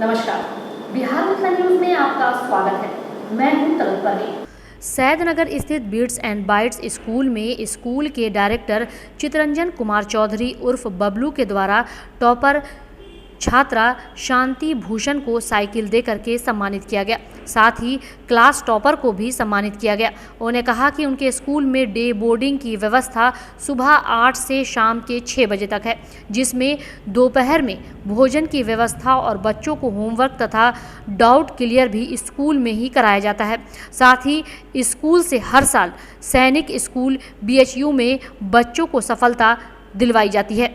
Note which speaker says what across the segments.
Speaker 1: नमस्कार, बिहार मिथिला न्यूज में आपका स्वागत है। मैं हूं तरुण परवीन। सैदनगर स्थित बीट्स एंड बाइट्स स्कूल में स्कूल के डायरेक्टर चितरंजन कुमार चौधरी उर्फ बबलू के द्वारा टॉपर छात्रा शांति भूषण को साइकिल देकर के सम्मानित किया गया। साथ ही क्लास टॉपर को भी सम्मानित किया गया। उन्होंने कहा कि उनके स्कूल में डे बोर्डिंग की व्यवस्था सुबह 8 से शाम के 6 बजे तक है, जिसमें दोपहर में भोजन की व्यवस्था और बच्चों को होमवर्क तथा डाउट क्लियर भी स्कूल में ही कराया जाता है। साथ ही स्कूल से हर साल सैनिक स्कूल BHU में बच्चों को सफलता दिलवाई जाती है।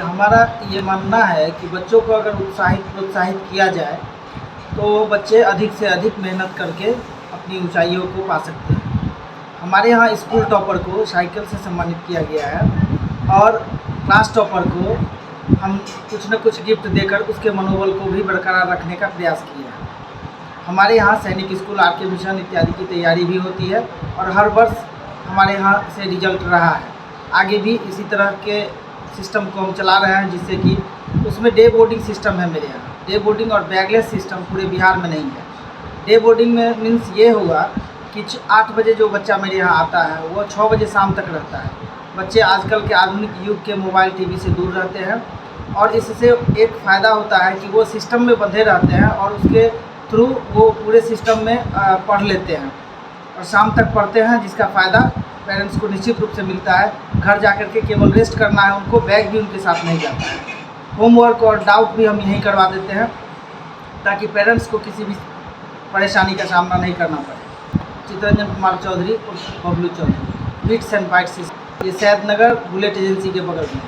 Speaker 2: हमारा ये मानना है कि बच्चों को अगर प्रोत्साहित किया जाए तो बच्चे अधिक से अधिक मेहनत करके अपनी ऊंचाइयों को पा सकते हैं। हमारे यहाँ स्कूल टॉपर को साइकिल से सम्मानित किया गया है और क्लास टॉपर को हम कुछ न कुछ गिफ्ट देकर उसके मनोबल को भी बरकरार रखने का प्रयास किया है। हमारे यहाँ सैनिक स्कूल RK मिशन इत्यादि की तैयारी भी होती है और हर वर्ष हमारे यहाँ से रिजल्ट रहा है। आगे भी इसी तरह के सिस्टम को हम चला रहे हैं, जिससे कि उसमें डे बोर्डिंग सिस्टम है। मेरे यहाँ डे बोर्डिंग और बैगलेस सिस्टम पूरे बिहार में नहीं है। डे बोर्डिंग में मीन्स ये होगा कि 8 बजे जो बच्चा मेरे यहाँ आता है वो 6 बजे शाम तक रहता है। बच्चे आजकल के आधुनिक युग के मोबाइल TV से दूर रहते हैं और इससे एक फ़ायदा होता है कि वो सिस्टम में बंधे रहते हैं और उसके थ्रू वो पूरे सिस्टम में पढ़ लेते हैं और शाम तक पढ़ते हैं, जिसका फ़ायदा पेरेंट्स को निश्चित रूप से मिलता है। घर जाकर के केवल रेस्ट करना है उनको, बैग भी उनके साथ नहीं जाता है। होमवर्क और डाउट भी हम यहीं करवा देते हैं ताकि पेरेंट्स को किसी भी परेशानी का सामना नहीं करना पड़े। चितरंजन कुमार चौधरी और Bablu Chaudhary, beats and bytes, ये सैदनगर बुलेट एजेंसी के बगल में।